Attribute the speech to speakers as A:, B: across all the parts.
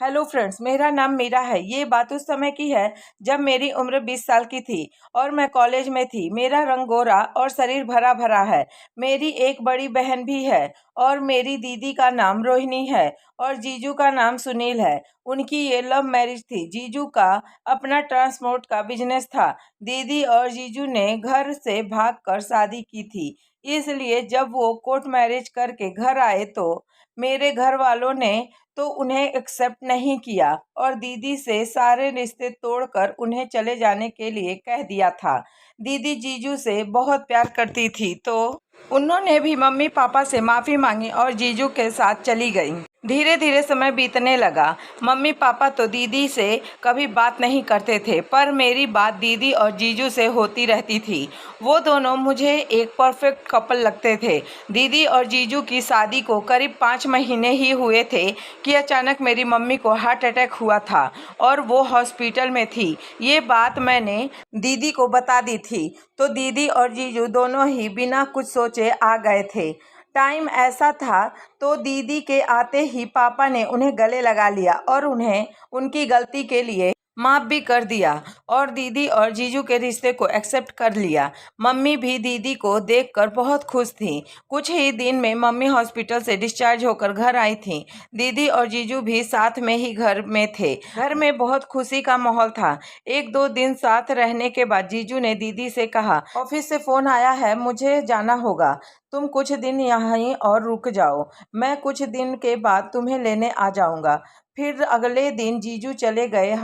A: Hello friends, मेरा नाम मीरा है। ये बात उस समय की है जब मेरी उम्र 20 साल की थी और मैं कॉलेज में थी। मेरा रंग गोरा और शरीर भरा भरा है। मेरी एक बड़ी बहन भी है और मेरी दीदी का नाम रोहिणी है और जीजू का नाम सुनील है। उनकी ये लव मैरिज थी। जीजू का अपना ट्रांसपोर्ट का बिजनेस था। दीदी और जीजू ने घर से भागकर शादी की थी, इसलिए जब वो कोर्ट मैरिज करके घर आए तो मेरे घर वालों ने तो उन्हें एक्सेप्ट नहीं किया और दीदी से सारे रिश्ते तोड़कर उन्हें चले जाने के लिए कह दिया था। दीदी जीजू से बहुत प्यार करती थी तो उन्होंने भी मम्मी पापा से माफ़ी मांगी और जीजू के साथ चली गई। धीरे धीरे समय बीतने लगा। मम्मी पापा तो दीदी से कभी बात नहीं करते थे, पर मेरी बात दीदी और जीजू से होती रहती थी। वो दोनों मुझे एक परफेक्ट कपल लगते थे। दीदी और जीजू की शादी को करीब 5 महीने ही हुए थे कि अचानक मेरी मम्मी को हार्ट अटैक हुआ था और वो हॉस्पिटल में थी। ये बात मैंने दीदी को बता दी थी तो दीदी और जीजू दोनों ही बिना कुछ सोचे आ गए थे। टाइम ऐसा था तो दीदी के आते ही पापा ने उन्हें गले लगा लिया और उन्हें उनकी गलती के लिए माफ़ भी कर दिया और दीदी और जीजू के रिश्ते को एक्सेप्ट कर लिया। मम्मी भी दीदी को देखकर बहुत खुश थी। कुछ ही दिन में मम्मी हॉस्पिटल से डिस्चार्ज होकर घर आई थी। दीदी और जीजू भी साथ में ही घर में थे। घर में बहुत खुशी का माहौल था। 1-2 दिन साथ रहने के बाद जीजू ने दीदी से कहा, ऑफिस से फ़ोन आया है, मुझे जाना होगा। तुम कुछ दिन यहीं और रुक जाओ, मैं कुछ दिन के बाद तुम्हें लेने आ जाऊंगा। फिर अगले दिन जीजू चले गए।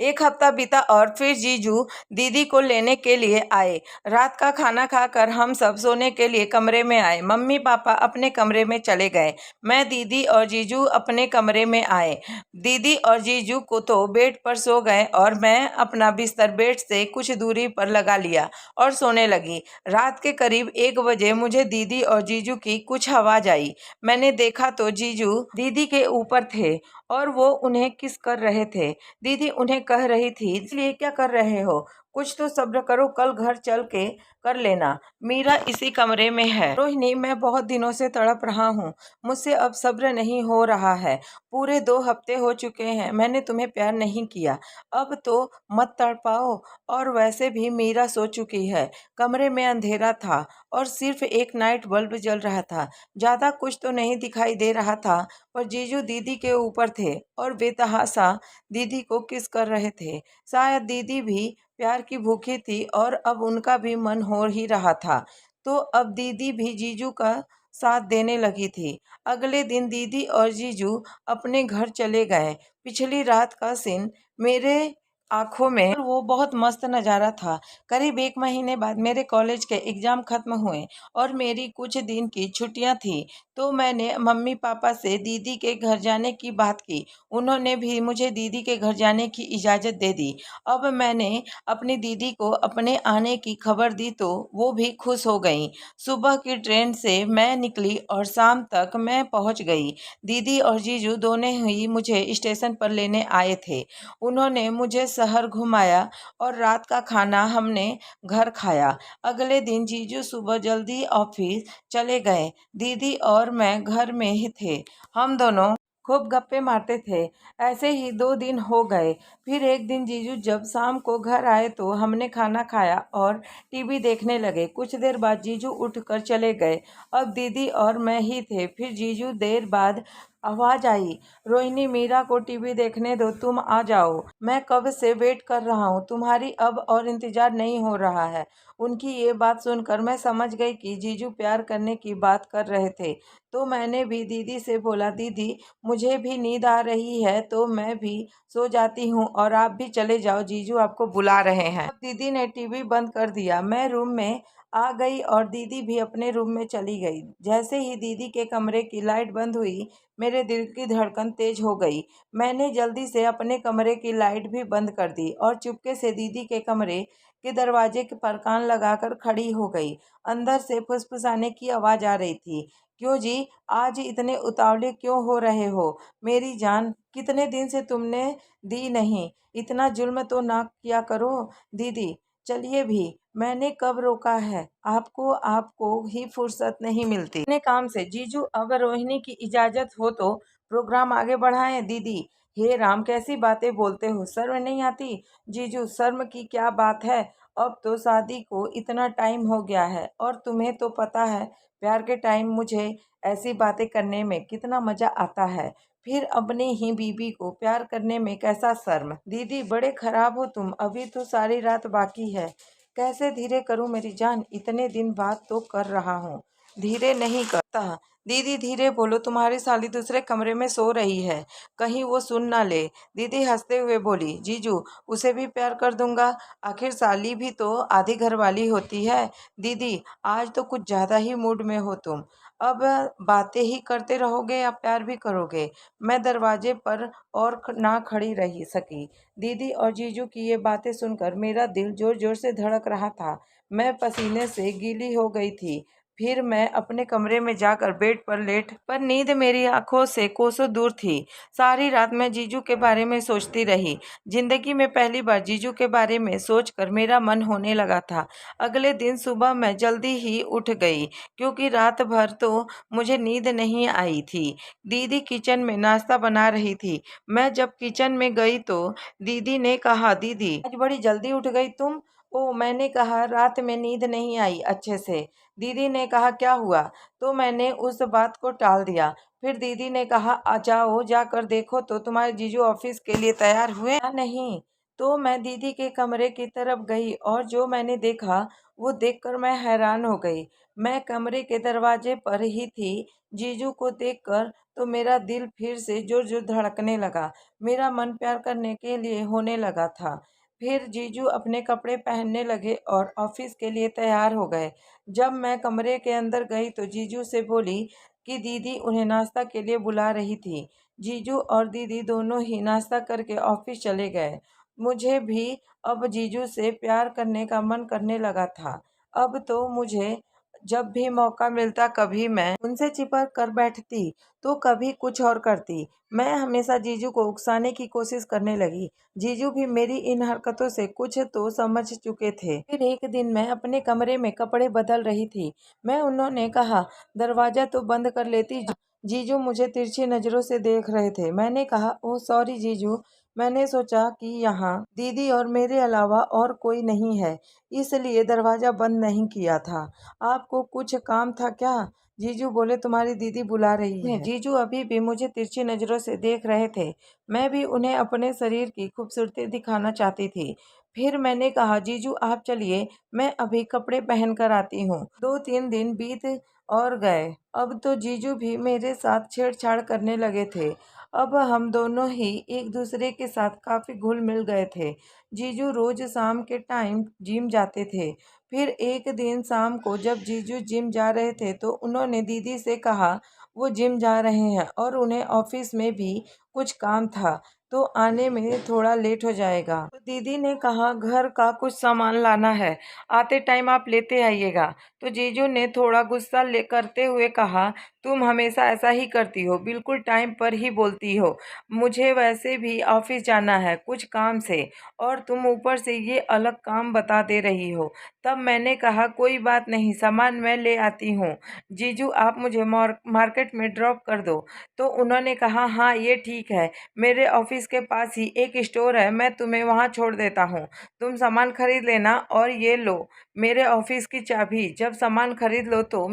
A: एक हफ्ता बीता और फिर जीजू दीदी को लेने के लिए आए। रात का खाना खाकर हम सब सोने के लिए कमरे में आए। मम्मी पापा अपने कमरे में चले गए। मैं, दीदी और जीजू अपने कमरे में आए। दीदी और जीजू को तो बेड पर सो गए और मैं अपना बिस्तर बेड से कुछ दूरी पर लगा लिया और सोने लगी। रात के करीब 1 बजे मुझे दीदी और जीजू की कुछ आवाज़ आई। मैंने देखा तो जीजू दीदी के ऊपर थे और वो उन्हें किस कर रहे थे। दीदी उन्हें कह रही थी, इसलिए क्या कर रहे हो, कुछ तो सब्र करो, कल घर चल के कर लेना, मीरा इसी कमरे में है। रोहिणी, मैं बहुत दिनों से तड़प रहा हूँ, मुझसे अब सब्र नहीं हो रहा है। पूरे 2 हफ्ते हो चुके हैं मैंने तुम्हें प्यार नहीं किया, अब तो मत तड़पाओ। और वैसे भी मीरा सो चुकी है। कमरे में अंधेरा था और सिर्फ एक नाइट बल्ब जल रहा था। ज़्यादा कुछ तो नहीं दिखाई दे रहा था, पर जीजू दीदी के ऊपर थे और बेतहाशा दीदी को किस कर रहे थे। शायद दीदी भी प्यार की भूखी थी और अब उनका भी मन हो ही रहा था, तो अब दीदी भी जीजू का साथ देने लगी थी। अगले दिन दीदी और जीजू अपने घर चले गए। पिछली रात का सीन मेरे आंखों में, और वो बहुत मस्त नज़ारा था। करीब 1 महीने बाद मेरे कॉलेज के एग्ज़ाम ख़त्म हुए और मेरी कुछ दिन की छुट्टियां थी, तो मैंने मम्मी पापा से दीदी के घर जाने की बात की। उन्होंने भी मुझे दीदी के घर जाने की इजाज़त दे दी। अब मैंने अपनी दीदी को अपने आने की खबर दी तो वो भी खुश हो गई। सुबह की ट्रेन से मैं निकली और शाम तक मैं पहुंच गई। दीदी और जीजू दोनों ही मुझे स्टेशन पर लेने आए थे। उन्होंने मुझे शहर घुमाया और रात का खाना हमने घर खाया। अगले दिन जीजू सुबह जल्दी ऑफिस चले गए। दीदी और मैं घर में ही थे। हम दोनों खूब गप्पे मारते थे। ऐसे ही 2 दिन हो गए। फिर एक दिन जीजू जब शाम को घर आए तो हमने खाना खाया और टीवी देखने लगे। कुछ देर बाद जीजू उठकर चले गए। अब दीदी और मैं ही थे। फिर जीजू देर बाद आवाज़ आई, रोहिणी, मीरा को टीवी देखने दो, तुम आ जाओ, मैं कब से वेट कर रहा हूँ, तुम्हारी अब और इंतज़ार नहीं हो रहा है। उनकी ये बात सुनकर मैं समझ गई कि जीजू प्यार करने की बात कर रहे थे, तो मैंने भी दीदी से बोला, दीदी मुझे भी नींद आ रही है तो मैं भी सो जाती हूँ और आप भी चले जाओ, जीजू आपको बुला रहे हैं। अब दीदी ने टीवी बंद कर दिया। मैं रूम में आ गई और दीदी भी अपने रूम में चली गई। जैसे ही दीदी के कमरे की लाइट बंद हुई, मेरे दिल की धड़कन तेज हो गई। मैंने जल्दी से अपने कमरे की लाइट भी बंद कर दी और चुपके से दीदी के कमरे के दरवाजे पर कान लगाकर खड़ी हो गई। अंदर से फुसफुसाने की आवाज़ आ रही थी, क्यों जी, आज इतने उतावले क्यों हो रहे हो मेरी जान, कितने दिन से तुमने दी नहीं, इतना जुल्म तो ना किया करो दीदी। चलिए भी, मैंने कब रोका है आपको, आपको ही फुर्सत नहीं मिलती अपने काम से। जीजू, अब रोहिणी की इजाज़त हो तो प्रोग्राम आगे बढ़ाएं। दीदी, हे राम, कैसी बातें बोलते हो, शर्म नहीं आती? जीजू, शर्म की क्या बात है, अब तो शादी को इतना टाइम हो गया है और तुम्हें तो पता है प्यार के टाइम मुझे ऐसी बातें करने में कितना मजा आता है, फिर अपनी ही बीवी को प्यार करने में कैसा शर्म। दीदी, बड़े खराब हो तुम, अभी तो सारी रात बाकी है। कैसे धीरे करूं मेरी जान, इतने दिन बाद तो कर रहा हूँ। धीरे नहीं करता। दीदी धीरे बोलो, तुम्हारी साली दूसरे कमरे में सो रही है, कहीं वो सुन ना ले। दीदी हंसते हुए बोली, जीजू उसे भी प्यार कर दूंगा, आखिर साली भी तो आधी घरवाली होती है। दीदी आज तो कुछ ज्यादा ही मूड में हो तुम, अब बातें ही करते रहोगे या प्यार भी करोगे? मैं दरवाजे पर और ना खड़ी रही सकी। दीदी और जीजू की ये बातें सुनकर मेरा दिल जोर जोर से धड़क रहा था। मैं पसीने से गीली हो गई थी। फिर मैं अपने कमरे में जाकर बेड पर लेट, पर नींद मेरी आंखों से कोसों दूर थी। सारी रात मैं जीजू के बारे में सोचती रही। जिंदगी में पहली बार जीजू के बारे में सोचकर मेरा मन होने लगा था। अगले दिन सुबह मैं जल्दी ही उठ गई, क्योंकि रात भर तो मुझे नींद नहीं आई थी। दीदी किचन में नाश्ता बना रही थी। मैं जब किचन में गई तो दीदी ने कहा, दीदी आज बड़ी जल्दी उठ गई तुम? ओ, मैंने कहा रात में नींद नहीं आई अच्छे से। दीदी ने कहा, क्या हुआ? तो मैंने उस बात को टाल दिया। फिर दीदी ने कहा, आ जाओ, जाकर देखो तो तुम्हारे जीजू ऑफिस के लिए तैयार हुए या नहीं। तो मैं दीदी के कमरे की तरफ गई और जो मैंने देखा वो देखकर मैं हैरान हो गई। मैं कमरे के दरवाजे पर ही थी। जीजू को देखकर तो मेरा दिल फिर से जोर जोर धड़कने लगा। मेरा मन प्यार करने के लिए होने लगा था। फिर जीजू अपने कपड़े पहनने लगे और ऑफिस के लिए तैयार हो गए। जब मैं कमरे के अंदर गई तो जीजू से बोली कि दीदी उन्हें नाश्ता के लिए बुला रही थी। जीजू और दीदी दोनों ही नाश्ता करके ऑफिस चले गए। मुझे भी अब जीजू से प्यार करने का मन करने लगा था। अब तो मुझे जब भी मौका मिलता कभी मैं उनसे चिपक कर बैठती तो कभी कुछ और करती। मैं हमेशा जीजू को उकसाने की कोशिश करने लगी। जीजू भी मेरी इन हरकतों से कुछ तो समझ चुके थे। फिर एक दिन मैं अपने कमरे में कपड़े बदल रही थी। मैं उन्होंने कहा, दरवाजा तो बंद कर लेती। जीजू मुझे तिरछी नजरों से देख रहे थे। मैंने कहा, ओह सॉरी जीजू, मैंने सोचा कि यहाँ दीदी और मेरे अलावा और कोई नहीं है, इसलिए दरवाजा बंद नहीं किया था। आपको कुछ काम था क्या? जीजू बोले, तुम्हारी दीदी बुला रही है। जीजू अभी भी मुझे तिरछी नजरों से देख रहे थे। मैं भी उन्हें अपने शरीर की खूबसूरती दिखाना चाहती थी। फिर मैंने कहा, जीजू आप चलिए, मैं अभी कपड़े पहन कर आती हूँ। 2-3 दिन बीत और गए। अब तो जीजू भी मेरे साथ छेड़छाड़ करने लगे थे। अब हम दोनों ही एक दूसरे के साथ काफी घुल मिल गए थे। जीजू रोज शाम के टाइम जिम जाते थे। फिर एक दिन शाम को जब जीजू जिम जा रहे थे तो उन्होंने दीदी से कहा, वो जिम जा रहे हैं और उन्हें ऑफिस में भी कुछ काम था तो आने में थोड़ा लेट हो जाएगा। तो दीदी ने कहा, घर का कुछ सामान लाना है, आते टाइम आप लेते आइएगा। तो जीजू ने थोड़ा गुस्सा ले करते हुए कहा, तुम हमेशा ऐसा ही करती हो, बिल्कुल टाइम पर ही बोलती हो। मुझे वैसे भी ऑफिस जाना है कुछ काम से, और तुम ऊपर से ये अलग काम बता दे रही हो। तब मैंने कहा, कोई बात नहीं, सामान मैं ले आती हूँ। जीजू आप मुझे मार्केट में ड्रॉप कर दो। तो उन्होंने कहा, हाँ ये ठीक है, मेरे ऑफिस के पास ही एक स्टोर है, मैं तुम्हें वहाँ छोड़ देता हूँ। तुम सामान खरीद लेना और ये लो मेरे ऑफिस की चाबी। जब सामान खरीद लो तो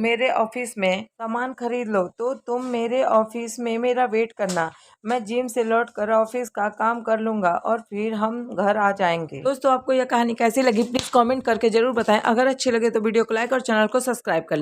A: तुम मेरे ऑफिस में मेरा वेट करना। मैं जिम से लौट कर ऑफिस का काम कर लूंगा और फिर हम घर आ जाएंगे। दोस्तों, आपको यह कहानी कैसी लगी प्लीज कमेंट करके जरूर बताएं। अगर अच्छी लगे तो वीडियो को लाइक और चैनल को सब्सक्राइब कर लें।